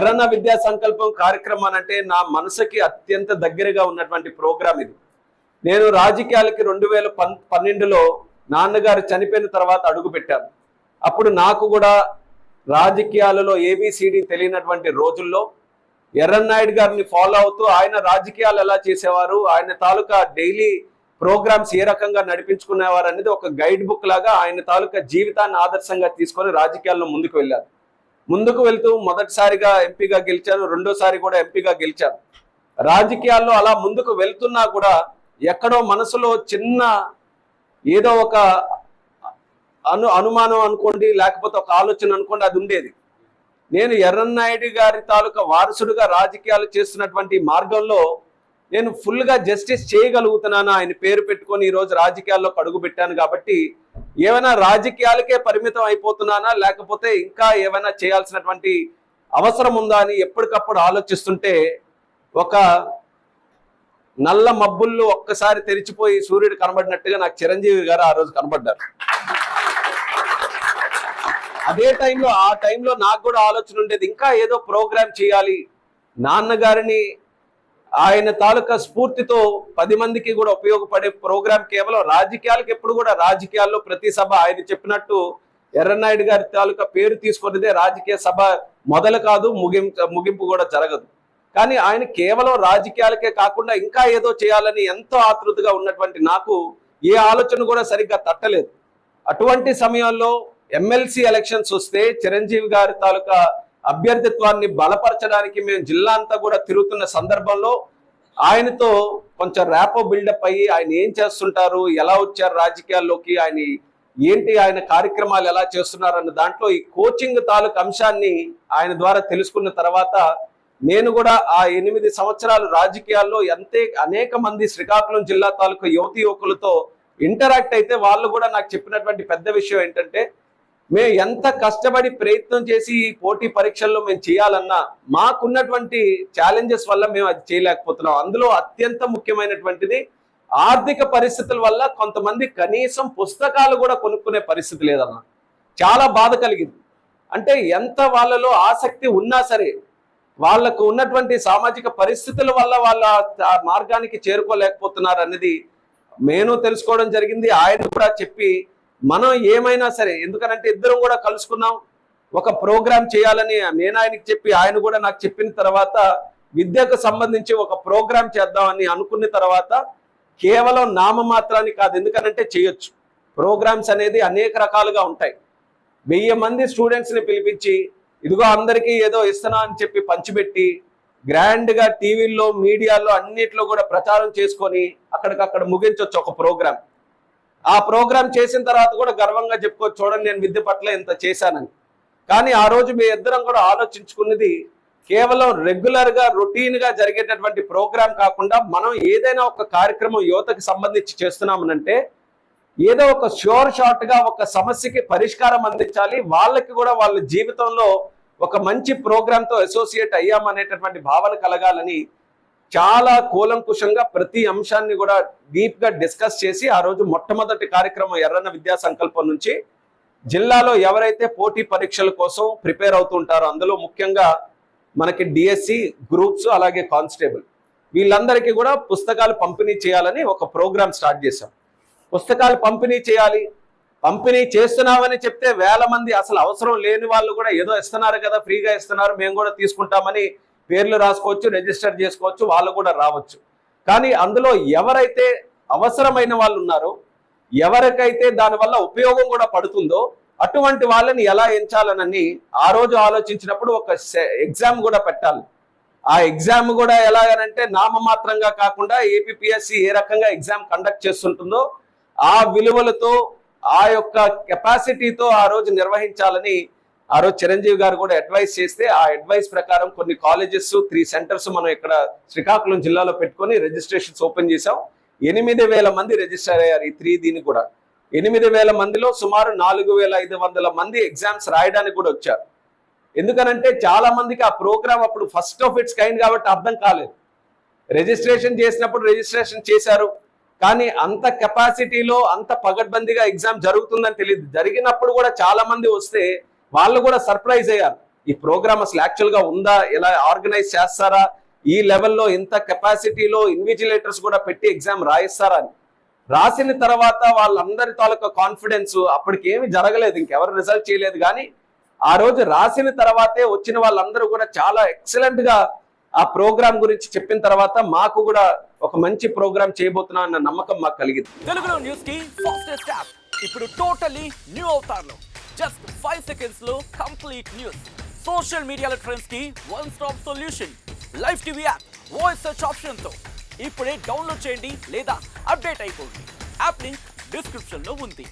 ఎర్రన్న విద్యా సంకల్పం కార్యక్రమం అంటే నా మనసుకి అత్యంత దగ్గరగా ఉన్నటువంటి ప్రోగ్రాం ఇది. నేను రాజకీయాలకి 2012లో నాన్నగారు చనిపోయిన తర్వాత అడుగుపెట్టాను. అప్పుడు నాకు కూడా రాజకీయాలలో ఏబిసిడి తెలియనటువంటి రోజుల్లో ఎర్రన్నాయుడు గారిని ఫాలో అవుతూ ఆయన రాజకీయాలు ఎలా చేసేవారు, ఆయన తాలూకా డైలీ ప్రోగ్రామ్స్ ఏ రకంగా నడిపించుకునేవారు అనేది ఒక గైడ్ బుక్ లాగా ఆయన తాలూకా జీవితాన్ని ఆదర్శంగా తీసుకొని రాజకీయాల్లో ముందుకు వెళ్ళారు. ముందుకు వెళ్తూ మొదటిసారిగా ఎంపీగా గెలిచారు, రెండోసారి కూడా ఎంపీగా గెలిచారు. రాజకీయాల్లో అలా ముందుకు వెళ్తున్నా కూడా ఎక్కడో మనసులో చిన్న ఏదో ఒక అనుమానం అనుకోండి, లేకపోతే ఒక ఆలోచన అనుకోండి, అది ఉండేది. నేను ఎర్రన్నాయుడు గారి తాలూకా వారసుడుగా రాజకీయాలు చేస్తున్నటువంటి మార్గంలో నేను ఫుల్గా జస్టిస్ చేయగలుగుతున్నాను ఆయన పేరు పెట్టుకొని ఈరోజు రాజకీయాల్లో అడుగు పెట్టాను. కాబట్టి ఏమైనా రాజకీయాలకే పరిమితం అయిపోతున్నానా, లేకపోతే ఇంకా ఏమైనా చేయాల్సినటువంటి అవసరం ఉందా అని ఎప్పటికప్పుడు ఆలోచిస్తుంటే ఒక నల్ల మబ్బుల్లో ఒక్కసారి తెరిచిపోయి సూర్యుడు కనబడినట్టుగా నాకు చిరంజీవి గారు ఆ రోజు కనబడ్డారు. అదే ఆ టైంలో నాకు కూడా ఆలోచన ఉండేది, ఇంకా ఏదో ప్రోగ్రామ్ చేయాలి. నాన్నగారిని ఆయన తాలూకా స్ఫూర్తితో 10 మందికి కూడా ఉపయోగపడే ప్రోగ్రాం కేవలం రాజకీయాలకు ఎప్పుడు కూడా రాజకీయాల్లో ప్రతి సభ ఆయన చెప్పినట్టు ఎర్రన్నాయుడు గారి తాలూకా పేరు తీసుకున్నదే రాజకీయ సభ మొదలు కాదు, ముగింపు కూడా జరగదు. కానీ ఆయన కేవలం రాజకీయాలకే కాకుండా ఇంకా ఏదో చేయాలని ఎంతో ఆతృతగా ఉన్నటువంటి నాకు ఏ ఆలోచన కూడా సరిగ్గా తట్టలేదు. అటువంటి సమయంలో ఎమ్మెల్సీ ఎలక్షన్స్ వస్తే చిరంజీవి గారి తాలూకా అభ్యర్థిత్వాన్ని బలపరచడానికి మేము జిల్లా అంతా కూడా తిరుగుతున్న సందర్భంలో ఆయనతో కొంచెం ర్యాపో బిల్డప్ అయ్యి ఆయన ఏం చేస్తుంటారు, ఎలా వచ్చారు రాజకీయాల్లోకి, ఆయన కార్యక్రమాలు ఎలా చేస్తున్నారు అన్న దాంట్లో ఈ కోచింగ్ తాలూకు అంశాన్ని ఆయన ద్వారా తెలుసుకున్న తర్వాత నేను కూడా ఆ 8 సంవత్సరాలు రాజకీయాల్లో అనేక మంది శ్రీకాకుళం జిల్లా తాలూకు యువతి యువకులతో ఇంటరాక్ట్ అయితే వాళ్ళు కూడా నాకు చెప్పినటువంటి పెద్ద విషయం ఏంటంటే, మేము ఎంత కష్టపడి ప్రయత్నం చేసి ఈ పోటీ పరీక్షల్లో మేము చేయాలన్నా మాకున్నటువంటి ఛాలెంజెస్ వల్ల మేము అది చేయలేకపోతున్నాం. అందులో అత్యంత ముఖ్యమైనటువంటిది ఆర్థిక పరిస్థితుల వల్ల కొంతమంది కనీసం పుస్తకాలు కూడా కొనుక్కునే పరిస్థితి లేదన్న. చాలా బాధ కలిగింది. అంటే ఎంత వాళ్ళలో ఆసక్తి ఉన్నా సరే వాళ్ళకు ఉన్నటువంటి సామాజిక పరిస్థితుల వల్ల వాళ్ళ ఆ మార్గానికి చేరుకోలేకపోతున్నారు అనేది నేను తెలుసుకోవడం జరిగింది. ఆయన కూడా చెప్పి మనం ఏమైనా సరే, ఎందుకనంటే ఇద్దరం కూడా కలుసుకున్నాం, ఒక ప్రోగ్రాం చేయాలని నేను ఆయనకి చెప్పి ఆయన కూడా నాకు చెప్పిన తర్వాత విద్యకు సంబంధించి ఒక ప్రోగ్రాం చేద్దామని అనుకున్న తర్వాత కేవలం నామమాత్రాన్ని కాదు, ఎందుకనంటే చేయొచ్చు. ప్రోగ్రామ్స్ అనేది అనేక రకాలుగా ఉంటాయి. 1000 మంది స్టూడెంట్స్ని పిలిపించి ఇదిగో అందరికీ ఏదో ఇస్తున్నా అని చెప్పి పంచిపెట్టి గ్రాండ్గా టీవీల్లో మీడియాలో అన్నిట్లో కూడా ప్రచారం చేసుకొని అక్కడికక్కడ ముగించవచ్చు ఒక ప్రోగ్రాం. ఆ ప్రోగ్రాం చేసిన తర్వాత కూడా గర్వంగా చెప్పుకోవచ్చు, చూడండి నేను విద్య పట్ల ఇంత చేశానని. కానీ ఆ రోజు మీ ఇద్దరం కూడా ఆలోచించుకున్నది కేవలం రెగ్యులర్గా రొటీన్గా జరిగేటటువంటి ప్రోగ్రాం కాకుండా మనం ఏదైనా ఒక కార్యక్రమం యువతకి సంబంధించి చేస్తున్నామనంటే ఏదో ఒక షార్ట్గా ఒక సమస్యకి పరిష్కారం అందించాలి, వాళ్ళకి కూడా వాళ్ళ జీవితంలో ఒక మంచి ప్రోగ్రాంతో అసోసియేట్ అయ్యామనేటటువంటి భావన కలగాలని చాలా కూలంకుషంగా ప్రతి అంశాన్ని కూడా డీప్గా డిస్కస్ చేసి ఆ రోజు మొట్టమొదటి కార్యక్రమం ఎర్రన్న విద్యా సంకల్పం నుంచి జిల్లాలో ఎవరైతే పోటీ పరీక్షల కోసం ప్రిపేర్ అవుతుంటారో అందులో ముఖ్యంగా మనకి డిఎస్సి గ్రూప్స్ అలాగే కానిస్టేబుల్ వీళ్ళందరికీ కూడా పుస్తకాలు పంపిణీ చేయాలని ఒక ప్రోగ్రాం స్టార్ట్ చేశాం. పుస్తకాలు పంపిణీ చేయాలి, పంపిణీ చేస్తున్నామని చెప్తే 1000 మంది అసలు అవసరం లేని వాళ్ళు కూడా ఏదో ఇస్తున్నారు కదా, ఫ్రీగా ఇస్తున్నారు మేము కూడా తీసుకుంటామని పేర్లు రాసుకోవచ్చు, రిజిస్టర్ చేసుకోవచ్చు, వాళ్ళు కూడా రావచ్చు. కానీ అందులో ఎవరైతే అవసరమైన వాళ్ళు ఉన్నారో, ఎవరికైతే దానివల్ల ఉపయోగం కూడా పడుతుందో అటువంటి వాళ్ళని ఎలా ఎంచాలనని ఆ రోజు ఆలోచించినప్పుడు ఒక ఎగ్జామ్ కూడా పెట్టాలి. ఆ ఎగ్జామ్ కూడా ఎలాగనంటే నామమాత్రంగా కాకుండా ఏపీపీఎస్సీ ఏ రకంగా ఎగ్జామ్ కండక్ట్ చేస్తుంటుందో ఆ విలువలతో ఆ యొక్క కెపాసిటీతో ఆ రోజు నిర్వహించాలని ఆ రోజు చిరంజీవి గారు కూడా అడ్వైస్ చేస్తే ఆ అడ్వైస్ ప్రకారం కొన్ని కాలేజెస్ 3 సెంటర్స్ మనం ఇక్కడ శ్రీకాకుళం జిల్లాలో పెట్టుకొని రిజిస్ట్రేషన్స్ ఓపెన్ చేసాం. 8000 మంది రిజిస్టర్ అయ్యారు. దీనికి కూడా 8000 మందిలో సుమారు 4500 మంది ఎగ్జామ్స్ రాయడానికి కూడా వచ్చారు. ఎందుకనంటే చాలా మందికి ఆ ప్రోగ్రామ్ అప్పుడు ఫస్ట్ ఆఫ్ ఇట్స్ కైండ్ కాబట్టి అర్థం కాలేదు. రిజిస్ట్రేషన్ చేసినప్పుడు రిజిస్ట్రేషన్ చేశారు, కానీ అంత కెపాసిటీలో అంత పగడ్బందీగా ఎగ్జామ్ జరుగుతుందని తెలియదు. జరిగినప్పుడు కూడా చాలా మంది వస్తే వాళ్ళు కూడా సర్ప్రైజ్ అయ్యారు. ఈ ప్రోగ్రామ్ అసలు యాక్చువల్ గా ఉందా, ఎలా ఆర్గనైజ్ చేస్తారా, ఈ లెవెల్లో ఇంత కెపాసిటీలో ఇన్విజిలేటర్స్ కూడా పెట్టి ఎగ్జామ్ రాయిస్తారా అని. రాసిన తర్వాత వాళ్ళందరి తాలూకా కాన్ఫిడెన్స్, అప్పటికి ఏమి జరగలేదు, ఇంకెవరు రిజల్ట్ చేయలేదు, కానీ ఆ రోజు రాసిన తర్వాతే వచ్చిన వాళ్ళందరూ కూడా చాలా ఎక్సలెంట్ గా ఆ ప్రోగ్రామ్ గురించి చెప్పిన తర్వాత మాకు కూడా ఒక మంచి ప్రోగ్రామ్ చేయబోతున్నా అన్న నమ్మకం మాకు కలిగింది. తెలుగులో న్యూస్ కి ఫాస్టెస్ట్ యాప్ ఇప్పుడు టోటలీ న్యూ అవతార్లో జస్ట్ 5 సెకండ్స్ లో కంప్లీట్ న్యూస్, సోషల్ మీడియాలో ట్రెండ్స్ కి one stop solution, live TV app, voice search option తో ఇప్పుడే డౌన్లోడ్ చేయండి లేదా అప్డేట్ అయిపోండి. యాప్ లింక్ డిస్క్రిప్షన్ లో ఉంది.